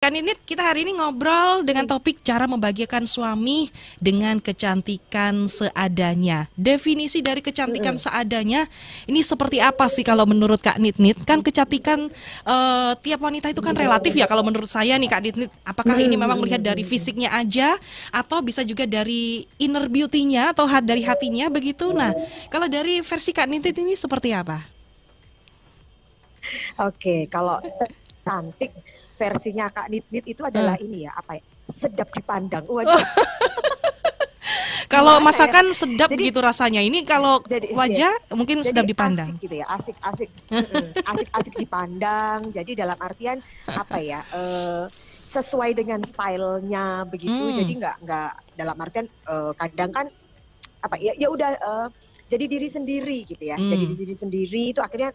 Kan ini kita hari ini ngobrol dengan topik cara membahagiakan suami dengan kecantikan seadanya. Definisi dari kecantikan Mm-mm. seadanya ini seperti apa sih kalau menurut Kak Nitnit? Kan kecantikan tiap wanita itu kan relatif ya kalau menurut saya nih Kak Nitnit. Apakah ini Mm-mm, memang melihat mm-mm, dari mm-mm. fisiknya aja atau bisa juga dari inner beauty-nya atau dari hatinya begitu? Nah, kalau dari versi Kak Nitnit ini seperti apa? Oke, kalau cantik versinya Kak Nit itu adalah Eh, ini ya, apa ya? Sedap dipandang. Waduh, Kalau gimana ya? masakan sedap Jadi begitu rasanya. Ini kalau jadi ya, wajah mungkin jadi sedap asik dipandang. gitu ya, asik-asik, asik-asik dipandang. Jadi dalam artian apa ya? Sesuai dengan stylenya begitu. Jadi Hmm. nggak dalam artian kadang kan apa ya ya udah jadi diri sendiri gitu ya. Jadi Hmm. diri sendiri itu akhirnya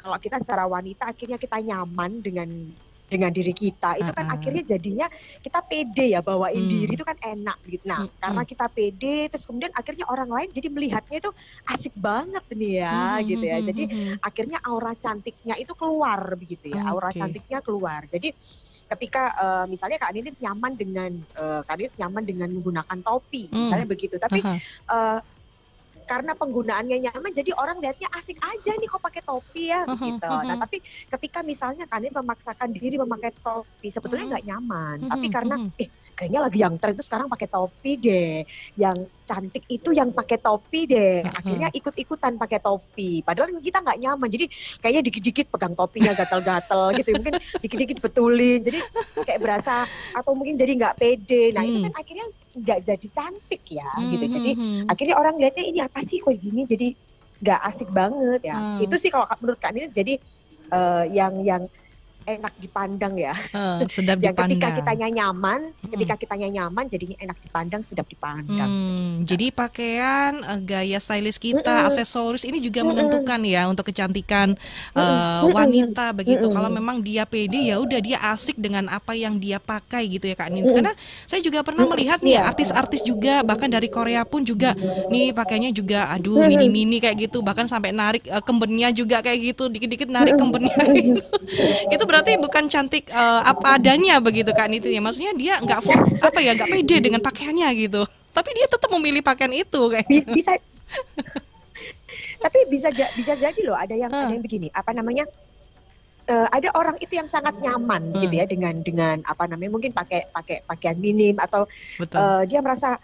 kalau kita secara wanita akhirnya kita nyaman dengan diri kita. Itu kan Ah, akhirnya jadinya kita pede ya bawain diri hmm. itu kan enak gitu. Nah, Hmm. karena Hmm. kita pede terus kemudian akhirnya orang lain jadi melihatnya itu asik banget nih Hmm. ya Hmm. gitu ya. Hmm. Jadi Hmm. Hmm. akhirnya aura cantiknya itu keluar begitu ya. Aura Oke. cantiknya keluar. Jadi ketika misalnya Kak Nini nyaman dengan Kak Nini nyaman dengan menggunakan topi Hmm. misalnya begitu tapi Aha. eh, karena penggunaannya nyaman jadi orang lihatnya asik aja nih kok pakai topi ya Aha. begitu. Nah Aha. tapi ketika misalnya Kak Nini memaksakan diri memakai topi sebetulnya Hmm. nggak nyaman tapi Hmm. karena Hmm. kayaknya lagi yang tren itu sekarang pakai topi deh, yang cantik itu yang pakai topi deh, Aha. akhirnya ikut-ikutan pakai topi padahal kita nggak nyaman jadi kayaknya dikit-dikit pegang topinya gatal-gatal gitu ya. Mungkin dikit-dikit betulin jadi kayak berasa atau mungkin jadi nggak pede. Nah itu Hmm. kan akhirnya nggak jadi cantik ya Hmm. gitu. Jadi Hmm. Hmm. akhirnya orang lihatnya ini apa sih kok gini jadi nggak asik banget ya. Hmm. Itu sih kalau menurut Kak ini jadi yang enak dipandang ya. Sedap Yang ketika dipandang. kitanya nyaman, Hmm. ketika kitanya nyaman jadinya enak dipandang, sedap dipandang begitu. Jadi pakaian, gaya stylish kita, Mm-mm, aksesoris ini juga mm-mm, menentukan ya untuk kecantikan mm-mm, mm-mm, wanita begitu. Kalau mm-mm, memang dia pede ya udah dia asik dengan apa yang dia pakai gitu ya Kak Nin. mm-mm, Karena saya juga pernah mm-mm. melihat nih Iya. artis-artis juga bahkan dari Korea pun juga nih pakainya juga aduh Mm-mm, mini-mini kayak gitu bahkan sampai narik kembennya juga kayak gitu, dikit-dikit narik mm-mm, kembennya mm-mm. gitu. Itu berarti bukan cantik apa adanya begitu Kak Niti ya. Maksudnya dia nggak apa ya nggak pede dengan pakaiannya gitu. Tapi dia tetap memilih pakaian itu kayak. Bisa, tapi bisa jadi loh ada yang begini, apa namanya? Ada orang itu yang sangat nyaman gitu Hmm, ya dengan apa namanya mungkin pakai pakai pakaian minim atau betul. dia merasa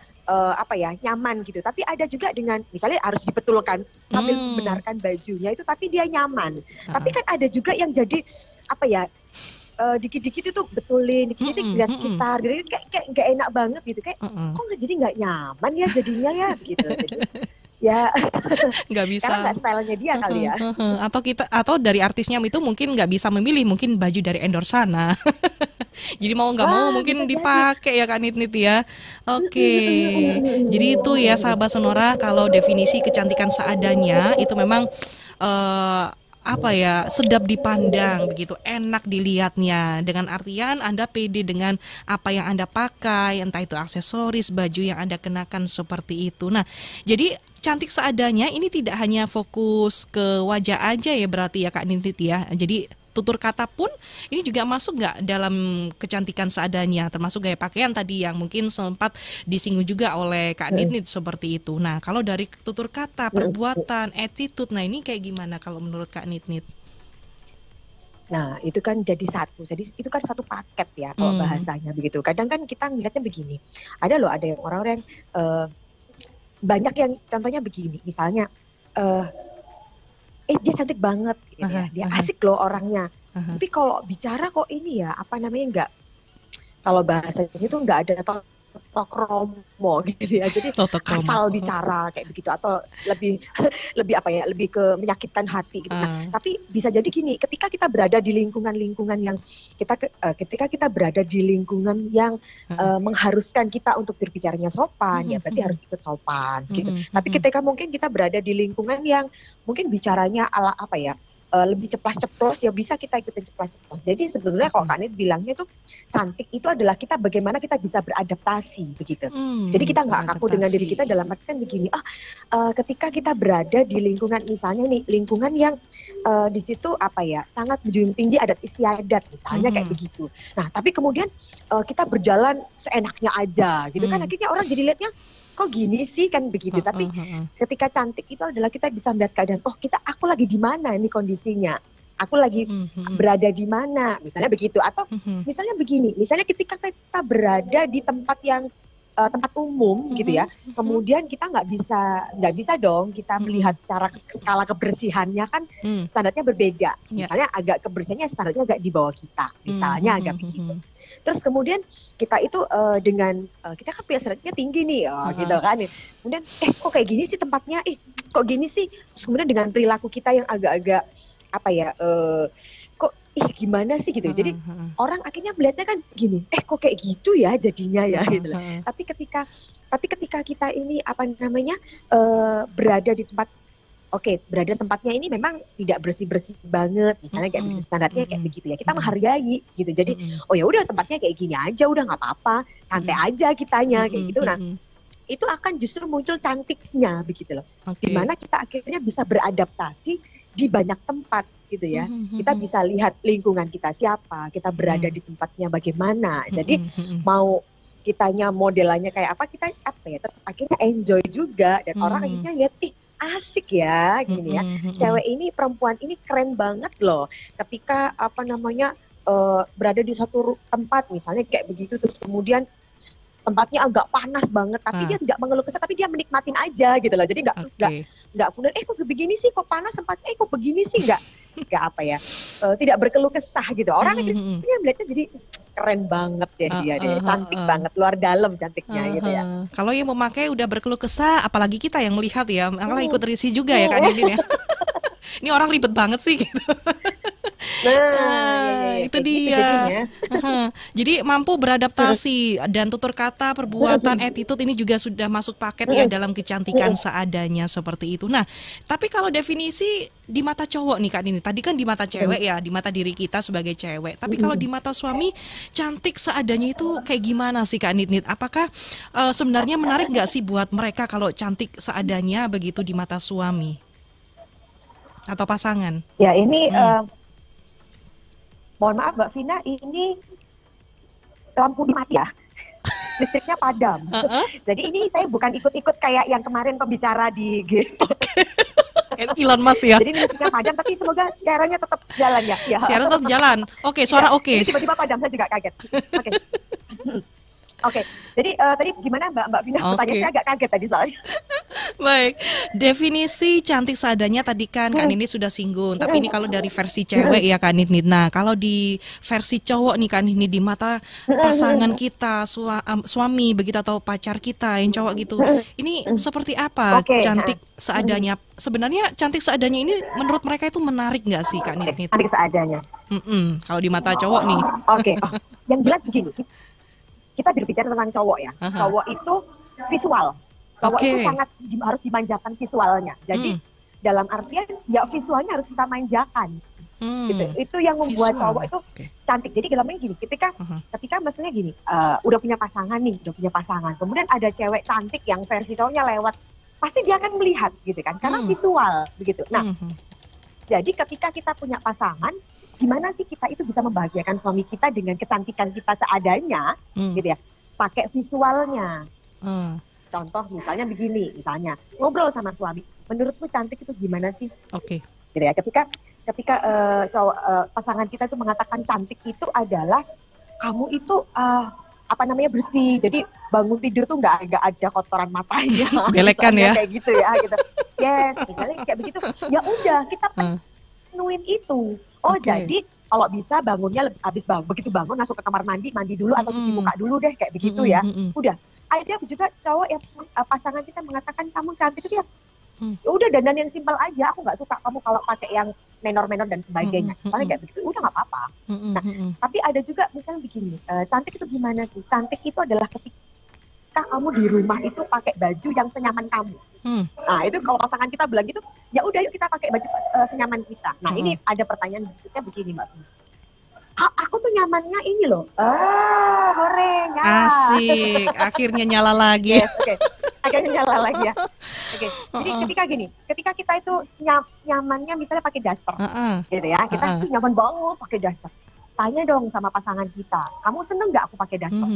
apa ya nyaman gitu. Tapi ada juga dengan misalnya harus dibetulkan sambil Hmm, membenarkan bajunya itu tapi dia nyaman. Tapi heeh. kan ada juga yang jadi apa ya dikit-dikit itu betulin, dikit-dikit Mhm, lihat mhm, sekitar, gitu kayak nggak enak banget gitu, kayak heeh. kok jadi nggak nyaman ya jadinya ya gitu. Jadi ya Nggak karena bisa. nggak stylenya dia kali Heeh, ya. heeh. Atau dari artisnya itu mungkin nggak bisa memilih, mungkin baju dari endorse sana. Jadi mau nggak mau Wah bisa mungkin jadi. dipakai ya Kak Nit-Nit ya. Oke. Jadi itu ya Mm-mm. sahabat Sonora kalau definisi kecantikan seadanya itu memang apa ya sedap dipandang begitu enak dilihatnya dengan artian Anda pede dengan apa yang Anda pakai entah itu aksesoris baju yang Anda kenakan seperti itu. Nah jadi cantik seadanya ini tidak hanya fokus ke wajah aja ya berarti ya Kak Nintit ya. Jadi tutur kata pun ini juga masuk nggak dalam kecantikan seadanya, termasuk gaya pakaian tadi yang mungkin sempat disinggung juga oleh Kak Mm-mm. Nitnit seperti itu. Nah, kalau dari tutur kata, Mm-mm. perbuatan, attitude, nah ini kayak gimana kalau menurut Kak Nitnit? Nah, itu kan jadi satu. Jadi itu kan satu paket ya kalau Hmm. bahasanya begitu. Kadang kan kita ngeliatnya begini. Ada loh ada yang orang-orang eh, banyak yang contohnya begini. Misalnya eh dia cantik banget gitu ya. Aha, Dia aha, asik loh orangnya. aha. Tapi kalau bicara kok ini ya, apa namanya enggak kalau bahasanya itu nggak ada tok romo gitu ya. Jadi Toto kromo. asal bicara kayak begitu atau lebih lebih apa ya, lebih ke menyakitkan hati gitu. Nah, Ah, tapi bisa jadi gini, ketika kita berada di lingkungan-lingkungan yang ketika kita berada di lingkungan yang ah, mengharuskan kita untuk berbicaranya sopan, ya mhm, berarti mhm, harus ikut sopan gitu. mhm, Tapi mhm, ketika mungkin kita berada di lingkungan yang mungkin bicaranya ala apa ya, lebih ceplas-ceplos ya bisa kita ikutin ceplas-ceplos. Jadi sebetulnya kalau mhm, Kak Nit bilangnya tuh cantik itu adalah kita bagaimana kita bisa beradaptasi beradaptasi begitu. Jadi kita nggak kaku dengan diri kita, beradaptasi. dalam arti kan begini, ketika kita berada di lingkungan, misalnya nih lingkungan yang di situ apa ya, sangat menjunjung tinggi adat istiadat misalnya kayak Mhm. begitu. Nah tapi kemudian kita berjalan seenaknya aja gitu kan, Mmm. akhirnya orang jadi lihatnya kok gini sih kan begitu. Tapi Heeh heeh. ketika cantik itu adalah kita bisa melihat keadaan, oh aku lagi di mana nih kondisinya, aku lagi Mhm mhm. berada di mana, misalnya begitu. Atau Mhm. misalnya begini, misalnya ketika kita berada di tempat yang tempat umum gitu Mhm ya, mhm. kemudian kita nggak bisa dong kita Mhm. melihat secara skala kebersihannya kan Mmm. standarnya berbeda. Ya. Misalnya agak kebersihannya standarnya agak di bawah kita, misalnya Mhm agak begitu. mhm. Terus kemudian kita itu dengan kita kan punya standarnya tinggi nih, gitu Heeh. kan. Kemudian kok kayak gini sih tempatnya, kok gini sih. Terus kemudian dengan perilaku kita yang agak-agak apa ya, kok gimana sih gitu. Jadi Heeh heeh. orang akhirnya melihatnya kan gini, kok kayak gitu ya jadinya ya Heeh gitu loh. heeh. Tapi ketika kita ini apa namanya, berada di tempat, oke, berada tempatnya ini memang tidak bersih-bersih banget, misalnya kayak begitu, Mhm standarnya kayak mhm begitu ya. Kita mhm menghargai gitu. Jadi, mhm. oh ya udah tempatnya kayak gini aja, udah nggak apa-apa, santai Mhm aja kitanya kayak mhm gitu. Nah, mhm. itu akan justru muncul cantiknya begitu loh. Di Oke. mana kita akhirnya bisa beradaptasi di banyak tempat gitu ya. Mhm Kita mhm. bisa lihat lingkungan kita siapa, kita berada Mhm di tempatnya bagaimana. Jadi mhm mhm. mau kitanya modelannya kayak apa, kita apa ya, tetap akhirnya enjoy juga, dan orang Mmm. akhirnya lihat, asik ya gini ya. Mhm mhm. Cewek ini, perempuan ini keren banget loh. Ketika apa namanya, berada di satu tempat misalnya kayak begitu, terus kemudian tempatnya agak panas banget, tapi Ah, dia tidak mengeluh kesah, tapi dia menikmatin aja gitu loh. Jadi oke. nggak kemudian kok begini sih, kok panas tempatnya, kok begini sih, nggak apa ya, tidak berkeluh kesah gitu. Orang Mhm mhm. akhirnya melihatnya jadi keren banget deh dia deh, Heeh cantik heeh. banget, luar dalam cantiknya gitu ya. Heeh. Kalau yang memakai udah berkeluh kesah, apalagi kita yang melihat ya, malah ikut Hmm. risih juga ya Kak Hmm. Nindin ya. Ini orang ribet banget sih gitu. Nah, ya ya Ah, ya itu kayak gitu dia. jadinya. Heeh. Jadi mampu beradaptasi dan tutur kata, perbuatan, attitude ini juga sudah masuk paket ya dalam kecantikan seadanya seperti itu. Nah, tapi kalau definisi di mata cowok nih Kak Nini, tadi kan di mata cewek ya, di mata diri kita sebagai cewek. Tapi kalau di mata suami, cantik seadanya itu kayak gimana sih Kak Nini? Apakah sebenarnya menarik nggak sih buat mereka kalau cantik seadanya begitu di mata suami atau pasangan? Ya ini Hmm. mohon maaf Mbak Vina, ini lampu mati ya, listriknya padam. Heeh. Jadi ini saya bukan ikut-ikut kayak yang kemarin pembicara di Elon Musk ya. jadi ini listriknya padam, tapi semoga caranya tetap jalan ya. Ya. Siaran tetap jalan. Oke, Iya, suara ini oke. tiba-tiba padam, saya juga kaget. Oke. Oke. Jadi tadi gimana Mbak Vina? Pertanyaan saya Oke. agak kaget tadi soalnya. Baik. Definisi cantik seadanya tadi kan Kak Nini sudah singgung, tapi ini kalau dari versi cewek ya Kak Nini. Nah, kalau di versi cowok nih Kak Nini, di mata pasangan kita, suami begitu atau pacar kita yang cowok gitu. Ini seperti apa Oke. cantik seadanya? Sebenarnya cantik seadanya ini menurut mereka itu menarik nggak sih Kak Oke, Nini? nanti seadanya. Kalau di mata cowok nih. Oke. Yang jelas begini, kita berbicara tentang cowok ya. Aha. Cowok itu visual. Cowok itu Oke. sangat harus dimanjakan visualnya. Jadi Hmm. dalam artian ya visualnya harus kita manjakan. Gitu. Hmm. Itu yang membuat Visual cowok ya. itu Oke. cantik. Jadi dalamnya gini, Aha. ketika maksudnya gini, udah punya pasangan nih, kemudian ada cewek cantik yang versi cowoknya lewat, pasti dia akan melihat gitu kan, karena Hmm. visual begitu. Nah, Mhm. jadi ketika kita punya pasangan, gimana sih kita itu bisa membahagiakan suami kita dengan kecantikan kita seadanya, Hmm. gitu ya, pakai visualnya. Ah, Contoh misalnya begini, misalnya ngobrol sama suami, menurutmu cantik itu gimana sih? oke. Gitu ya. Ketika pasangan kita itu mengatakan cantik itu adalah kamu itu apa namanya, bersih. Jadi bangun tidur tuh nggak ada kotoran matanya, Belekan misalnya ya. kayak gitu ya, gitu. Yes, misalnya kayak begitu. Ya udah kita Ah, penuhin itu. Oh oke. jadi kalau bisa bangunnya habis begitu bangun langsung ke kamar mandi dulu atau cuci Mhm. muka dulu deh kayak begitu Mhm ya. mhm. Udah. Ada juga cowok yang pasangan kita mengatakan kamu cantik itu ya, Mmm. ya udah dandan yang simpel aja. Aku nggak suka kamu kalau pakai yang menor-menor dan sebagainya. Mhm Misalnya mhm. kayak begitu, udah nggak apa-apa. Mhm Nah, mhm. tapi ada juga misalnya begini, cantik itu gimana sih? Cantik itu adalah ketika kamu di rumah itu pakai baju yang senyaman kamu. Mmm. Nah, itu kalau pasangan kita bilang gitu, ya udah yuk kita pakai baju senyaman kita. Nah, Heeh. ini ada pertanyaan berikutnya begini, Mbak. Aku tuh nyamannya ini loh. Hore, Asik, akhirnya nyala lagi. Yes, oke. Akhirnya nyala lagi ya. Oke. Jadi ketika kita itu nyamannya misalnya pakai daster, gitu ya. Kita tuh nyaman banget pakai daster. Tanya dong sama pasangan kita, kamu seneng nggak aku pakai daster?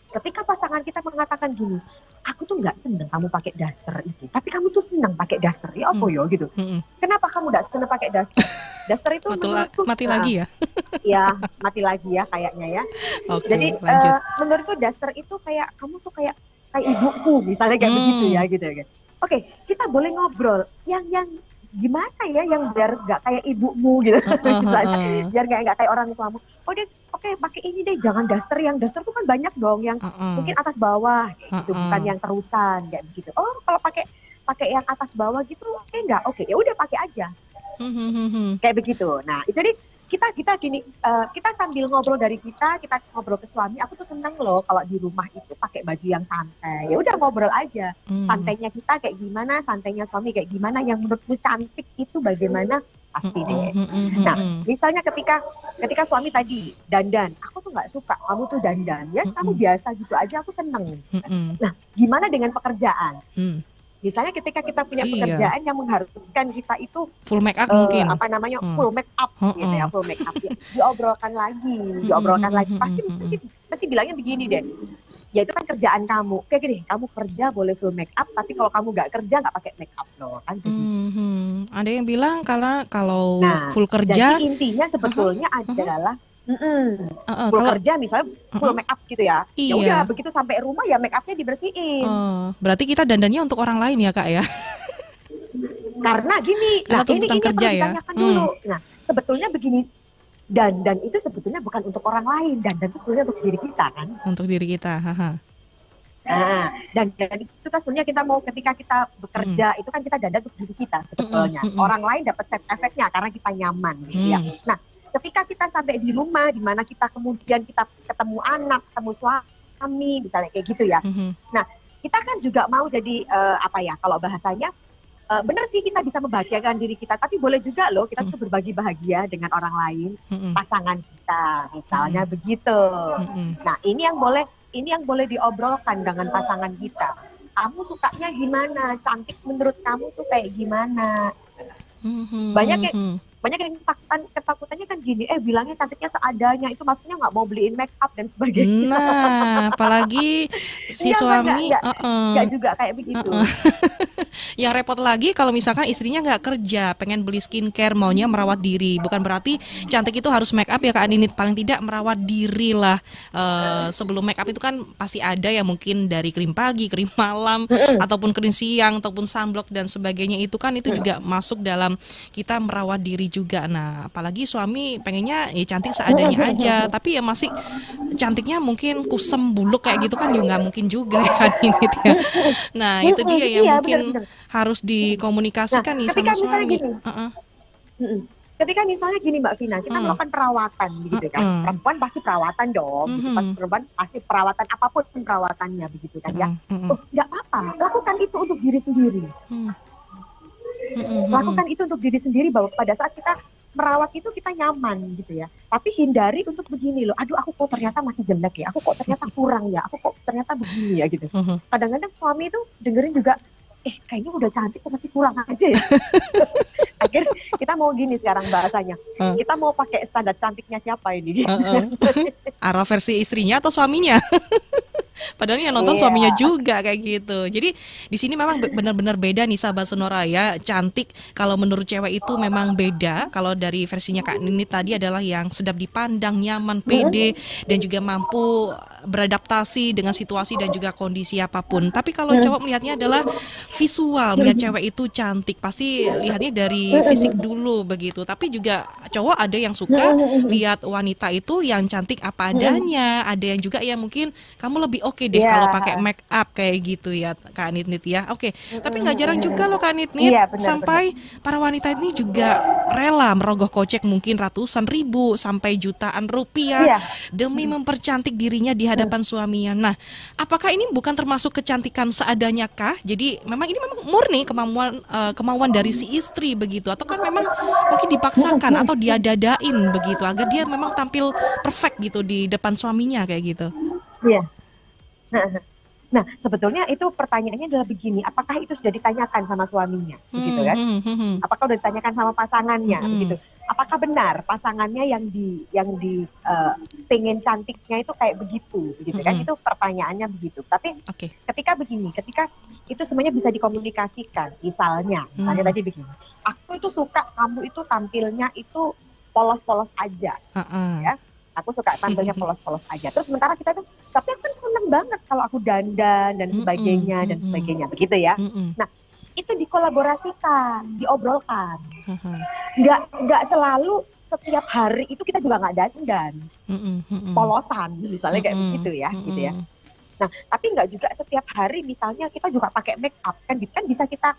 Ketika pasangan kita mengatakan gini, aku tuh nggak seneng kamu pakai daster itu, tapi kamu tuh seneng pakai daster, ya apa ya gitu. Kenapa kamu nggak seneng pakai daster? Daster itu menurutku mati lagi ya? Ya mati lagi ya kayaknya ya. Oke, jadi menurutku daster itu kayak kamu tuh kayak ibuku misalnya kayak begitu ya gitu ya. Oke, kita boleh ngobrol yang gimana ya yang biar nggak kayak ibumu gitu, misalnya, biar nggak kayak orang tuamu. Oh dia oke, pakai ini deh, jangan daster. Yang daster tuh kan banyak dong yang mungkin atas bawah kayak gitu, bukan yang terusan kayak begitu. Oh kalau pakai yang atas bawah gitu oke nggak? Oke ya udah pakai aja. Kayak begitu. Nah itu nih kita gini, kita sambil ngobrol dari kita ngobrol ke suami. Aku tuh seneng loh kalau di rumah itu pakai baju yang santai. Ya udah ngobrol aja. Santainya kita kayak gimana, santainya suami kayak gimana. Yang menurutmu cantik itu bagaimana? Pasti deh. Nah, misalnya ketika suami tadi dandan, aku tuh nggak suka kamu tuh dandan. Ya kamu biasa gitu aja, aku seneng. Nah, gimana dengan pekerjaan? Misalnya ketika kita punya pekerjaan yang mengharuskan kita itu full make up mungkin full make up gitu ya, full make up ya. Diobrolkan lagi pasti bilangnya begini deh, ya itu kan kerjaan kamu, kayak gini, kamu kerja boleh full make up, tapi kalau kamu nggak kerja nggak pakai make up loh kan. Ada yang bilang kalau full kerja, jadi intinya sebetulnya adalah full kerja misalnya full make up gitu ya. Ya udah begitu sampai rumah ya make upnya dibersihin. Berarti kita dandannya untuk orang lain ya Kak ya? Karena gini, karena ini kerja perlu ya. ditanyakan dulu. Nah sebetulnya begini, dandan itu sebetulnya bukan untuk orang lain, dandan itu sebetulnya untuk diri kita kan. Untuk diri kita. Nah, dan itu kan sebenarnya kita mau ketika kita bekerja itu kan kita dandan untuk diri kita sebetulnya. Orang lain dapat set efeknya karena kita nyaman gitu ya. Nah ketika kita sampai di rumah, di mana kita kemudian kita ketemu anak, ketemu suami, misalnya kayak gitu ya. Nah, kita kan juga mau jadi kalau bahasanya, benar sih kita bisa membahagiakan diri kita, tapi boleh juga loh kita tuh berbagi bahagia dengan orang lain, pasangan kita, misalnya begitu. Nah, ini yang boleh diobrolkan dengan pasangan kita. Kamu sukanya gimana? Cantik menurut kamu tuh kayak gimana? Banyak yang ketakutannya kan gini, bilangnya cantiknya seadanya, itu maksudnya nggak mau beliin make up dan sebagainya. Nah, apalagi si suami nggak juga kayak begitu. Yang repot lagi kalau misalkan istrinya nggak kerja, pengen beli skincare, maunya merawat diri. Bukan berarti cantik itu harus make up ya Kak Ninit, paling tidak merawat diri lah. Sebelum make up itu kan pasti ada yang mungkin dari krim pagi, krim malam, ataupun krim siang, ataupun sunblock dan sebagainya, itu kan itu juga masuk dalam kita merawat diri juga. Nah, apalagi suami pengennya ya cantik seadanya aja, tapi ya masih cantiknya mungkin kusem buluk kayak gitu kan juga nggak mungkin juga ya kan ini ya. Nah, itu dia yang mungkin harus dikomunikasikan nih sama suami. Ketika misalnya gini Mbak Vina, kita melakukan perawatan begitu kan. Perempuan pasti perawatan dong, perempuan pasti perawatan apapun perawatannya begitu kan ya. Nggak apa-apa, lakukan itu untuk diri sendiri. Lakukan itu untuk diri sendiri, bahwa pada saat kita merawat itu kita nyaman gitu ya. Tapi hindari untuk begini loh, aduh aku kok ternyata masih jelek ya, aku kok ternyata kurang ya, aku kok ternyata begini ya gitu. Kadang-kadang suami itu dengerin juga, kayaknya udah cantik kok masih kurang aja ya. Akhirnya kita mau gini sekarang bahasanya, kita mau pakai standar cantiknya siapa ini? Arah versi istrinya atau suaminya? Padahal yang nonton suaminya juga kayak gitu. Jadi di sini memang benar-benar beda nih sahabat Sonora ya. Cantik kalau menurut cewek itu memang beda. Kalau dari versinya Kak Nini tadi adalah yang sedap dipandang, nyaman, pede, dan juga mampu beradaptasi dengan situasi dan juga kondisi apapun. Tapi kalau cowok melihatnya adalah visual, melihat cewek itu cantik, pasti lihatnya dari fisik dulu begitu. Tapi juga cowok ada yang suka lihat wanita itu yang cantik apa adanya. Ada yang juga yang mungkin kamu lebih oke deh kalau pakai Iya. make up kayak gitu ya Kak Nit ya. Oke, tapi nggak jarang juga Mm-mm. loh Kak Nit Iya, benar-benar. sampai para wanita ini juga rela merogoh kocek mungkin ratusan ribu sampai jutaan rupiah Iya. demi Mm-mm. mempercantik dirinya di Mm. hadapan suaminya. Nah, apakah ini bukan termasuk kecantikan seadanya kah? Jadi memang ini memang murni kemauan dari si istri begitu atau kan memang mungkin dipaksakan atau diadadain begitu agar dia memang tampil perfect gitu di depan suaminya kayak gitu. Iya. Nah, sebetulnya itu pertanyaannya adalah begini, apakah itu sudah ditanyakan sama suaminya, begitu Hmm, kan? hmm, hmm, hmm. Apakah sudah ditanyakan sama pasangannya, begitu? Mm-mm. Apakah benar pasangannya yang di pengen cantiknya itu kayak begitu, begitu kan? Mm-mm. Itu pertanyaannya begitu. Tapi Oke. ketika begini, ketika itu semuanya bisa dikomunikasikan, misalnya tadi begini, aku itu suka kamu itu tampilnya itu polos-polos aja, Uh-uh. ya. Aku suka tampilnya polos-polos aja. Terus sementara kita itu, tapi aku kan seneng banget kalau aku dandan dan sebagainya dan Mm-mm. sebagainya, begitu ya. Mm-mm. Nah, itu dikolaborasikan, diobrolkan. Uh-huh. Nggak selalu setiap hari itu kita juga nggak dandan, Mm-mm. Mm-mm. polosan, misalnya kayak Mm-mm. begitu ya, gitu ya. Mm-mm. Nah, tapi nggak juga setiap hari, misalnya kita juga pakai make up, kan bisa kita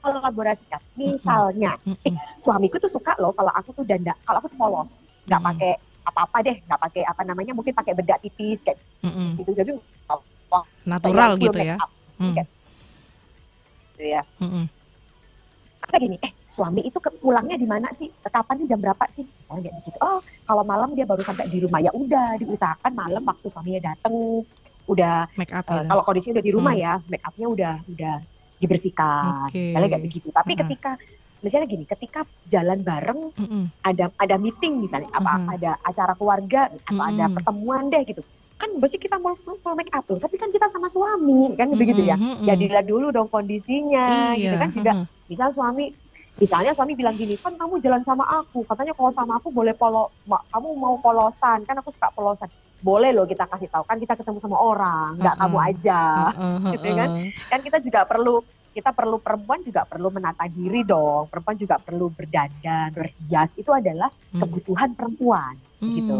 kolaborasikan. Misalnya, Mm-mm. suamiku tuh suka loh kalau aku tuh kalau aku tuh polos, nggak Mm-mm. pakai apa-apa deh, nggak pakai apa namanya, mungkin pakai bedak tipis kayak Mm-mm. gitu, jadi wah, Natural kayak full gitu make ya. up, kayak gitu ya. Mm-mm. Kayak gini, suami itu pulangnya di mana sih? Kapan jam berapa sih? Oh, kayak gitu. Oh, kalau malam dia baru sampai di rumah, ya udah diusahakan malam waktu suaminya datang udah Make up gitu. kalau kondisinya udah di rumah ya, make upnya udah dibersihkan, Oke. misalnya kayak begitu. Tapi Uh-uh. ketika misalnya gini, ketika jalan bareng Mm-mm. ada meeting misalnya, ada acara keluarga atau ada pertemuan deh gitu, kan pasti kita mau make up loh, tapi kan kita sama suami kan begitu ya. Mm-mm. Ya dilihat dulu dong kondisinya, gitu Iya. kan juga. Misalnya suami bilang gini, kan kamu jalan sama aku, katanya kalau sama aku boleh kamu mau polosan, kan aku suka polosan. Boleh loh kita kasih tahu, kan kita ketemu sama orang, nggak kamu aja, gitu kan. Kan kita perlu perempuan juga perlu menata diri dong, perempuan juga perlu berdandan, berhias, itu adalah kebutuhan perempuan, gitu.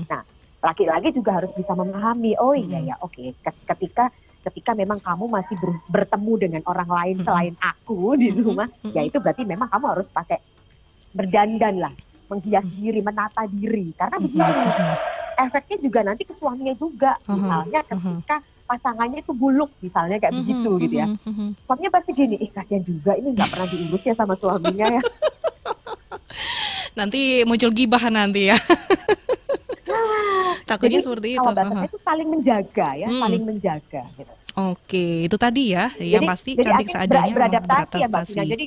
Nah, laki-laki juga harus bisa memahami, oh iya ya, oke, ketika memang kamu masih bertemu dengan orang lain selain aku di rumah, ya itu berarti memang kamu harus pakai berdandan lah, menghias diri, menata diri, karena begini, efeknya juga nanti ke suaminya juga, misalnya ketika pasangannya itu buluk, misalnya kayak begitu gitu ya, suaminya pasti gini, kasihan juga ini nggak pernah diurus ya sama suaminya ya. Nanti muncul gibah nanti ya. Takutnya Jadi, seperti itu. kalau bahasanya itu saling menjaga ya, saling menjaga gitu. Oke, itu tadi ya, yang pasti cantik seadanya beradaptasi ya Mbak Vina. Jadi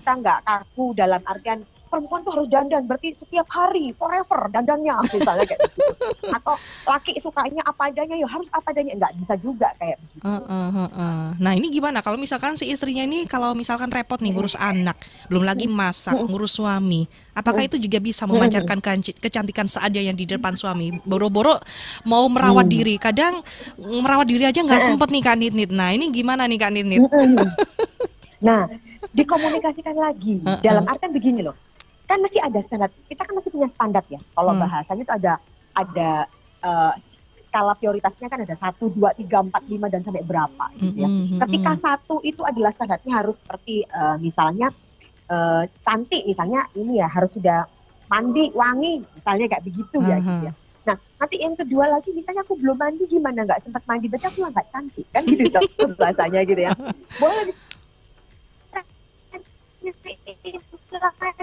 kita nggak kaku dalam artian perempuan tuh harus dandan, berarti setiap hari, forever dandannya misalnya kayak gitu. Atau laki sukanya apa adanya, ya harus apa adanya, nggak bisa juga kayak begitu. Nah ini gimana kalau misalkan si istrinya ini kalau misalkan repot nih ngurus anak, belum lagi masak, ngurus suami, apakah itu juga bisa memancarkan kecantikan seadanya di depan suami? Boro-boro mau merawat diri, kadang merawat diri aja nggak sempet nih Kak Nit. Nah ini gimana nih Kak Nit? Nah, dikomunikasikan lagi, dalam artian begini loh, kan masih ada standar, kita kan masih punya standar ya, kalau bahasanya itu ada skala prioritasnya kan ada 1, 2, 3, 4, 5 dan sampai berapa gitu ya. Ketika 1 itu adalah standarnya harus seperti misalnya cantik, misalnya ini ya harus sudah mandi, wangi, misalnya kayak begitu ya gitu ya. Nah, nanti yang kedua lagi, misalnya aku belum mandi gimana, nggak sempat mandi, berarti aku nggak cantik kan gitu bahasanya gitu ya. Boleh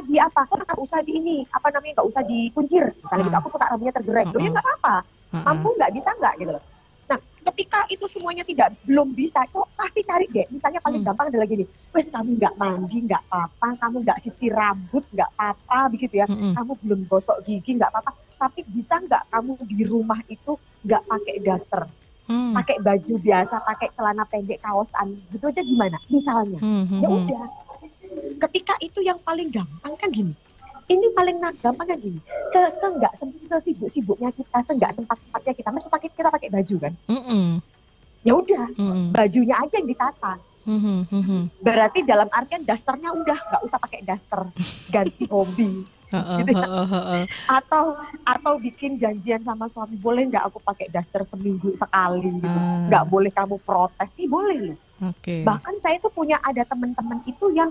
di apa, kok nggak usah di ini, apa namanya, nggak usah dikuncir misalnya gitu, aku suka rambutnya tergerak, ya nggak apa-apa, mampu nggak, bisa nggak gitu loh. Nah, ketika itu semuanya belum bisa, pasti cari deh, misalnya paling gampang adalah gini, wes kamu nggak mandi nggak apa-apa, kamu nggak sisir rambut nggak apa-apa begitu ya, kamu belum gosok gigi nggak apa-apa, tapi bisa nggak kamu di rumah itu nggak pakai daster, pakai baju biasa, pakai celana pendek, kaosan gitu aja, gimana misalnya. Ya udah, ketika itu yang paling gampang kan gini, ini paling gampang kan gini, sesibuk-sibuknya kita, sempat-sempatnya kita, masih kita pakai baju kan, ya udah, bajunya aja yang ditata. Berarti dalam artian dasternya udah nggak usah pakai daster, ganti hobi, Heeh, gitu ya. heeh, heeh. Atau bikin janjian sama suami, boleh nggak aku pakai daster seminggu sekali gitu, nggak Ah, boleh kamu protes, ih boleh loh. oke. Bahkan saya tuh punya ada teman-teman itu yang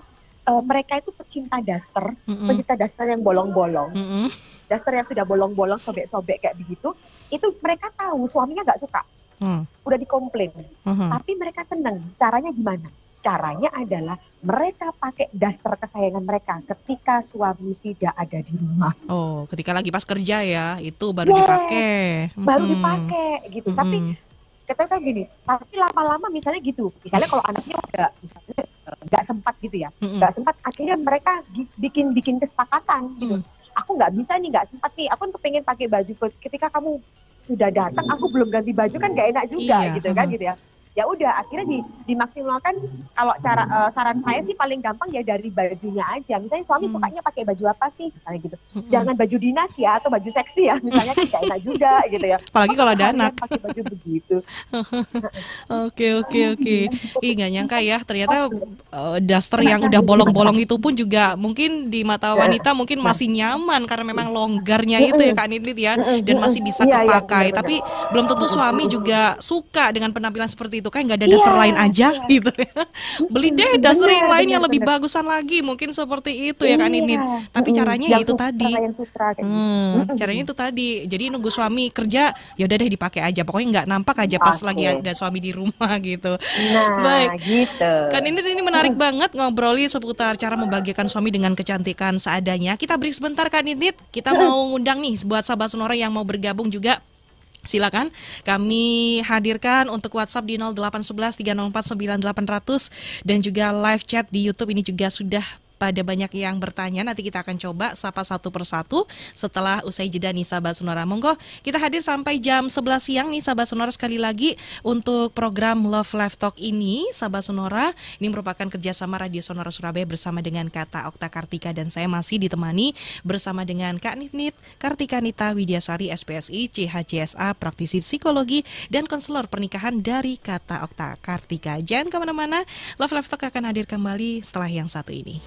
mereka itu Mm-mm, pecinta daster yang bolong-bolong, mm-mm, daster yang sudah bolong-bolong, sobek-sobek kayak begitu, itu mereka tahu suaminya nggak suka, mm, udah dikomplain, mhm. tapi mereka tenang. Caranya gimana? Caranya adalah mereka pakai daster kesayangan mereka ketika suami tidak ada di rumah. Oh, ketika lagi pas kerja ya, itu baru Yes, dipakai. baru Mhm, dipakai gitu. Tapi mhm, kita kan gini, tapi lama-lama misalnya gitu, misalnya kalau anaknya udah misalnya nggak sempat gitu ya, mhm, nggak sempat, akhirnya mereka bikin kesepakatan gitu. mhm. Aku nggak bisa nih, nggak sempat nih, aku pengen pakai baju ketika kamu sudah datang, aku belum ganti baju kan nggak enak juga Iya, gitu kan heeh, gitu ya. Ya udah, akhirnya dimaksimalkan. Kalau saran saya sih paling gampang ya dari bajunya aja. Misalnya suami mmm, sukanya pakai baju apa sih, misalnya gitu. mhm. Jangan baju dinas ya atau baju seksi ya, misalnya kan nggak enak juga gitu ya. Apalagi Masa kalau ada anak. seharian pakai baju begitu. Oke, oke, oke. Ih, nggak nyangka ya, ternyata daster Kena yang udah cambuk juga. bolong-bolong itu pun juga mungkin di mata wanita mungkin Nah, masih nyaman karena memang longgarnya itu ya Kak Nidit ya, dan masih bisa iya iya kepakai. benar-benar. Tapi belum tentu suami juga suka dengan penampilan seperti itu, kayak nggak ada Iya, daster lain aja iya. gitu ya. Beli deh daster yang Benar, lain benar, yang lebih benar. bagusan lagi, mungkin seperti itu ya Kak Iya, Nidit. Tapi caranya ya yang itu tadi. yang sutra kayak gitu. Caranya itu tadi. Jadi nunggu suami kerja, ya udah deh dipakai aja. Pokoknya nggak nampak aja pas lagi Oke. ada suami di rumah gitu. Nah, Baik, gitu. kan ini menarik banget ngobroli seputar cara membagikan suami dengan kecantikan seadanya. Kita break sebentar Kak Nidit. Kita mau ngundang nih buat sahabat Sonora yang mau bergabung juga. Silakan kami hadirkan untuk WhatsApp di 0811 304 9800 dan juga live chat di YouTube ini juga sudah pada banyak yang bertanya. Nanti kita akan coba sapa satu persatu setelah usai jeda nih sahabat Sonora. Monggo kita hadir sampai jam 11 siang nih sahabat Sonora, sekali lagi untuk program Love Life Talk ini sahabat Sonora. Ini merupakan kerjasama Radio Sonora Surabaya bersama dengan Kata Okta Kartika, dan saya masih ditemani bersama dengan Kak Nitnit Kartika Nita Widyasari SPSI CHCSA, praktisi psikologi dan konselor pernikahan dari Kata Okta Kartika. Jangan kemana-mana, Love Life Talk akan hadir kembali setelah yang satu ini.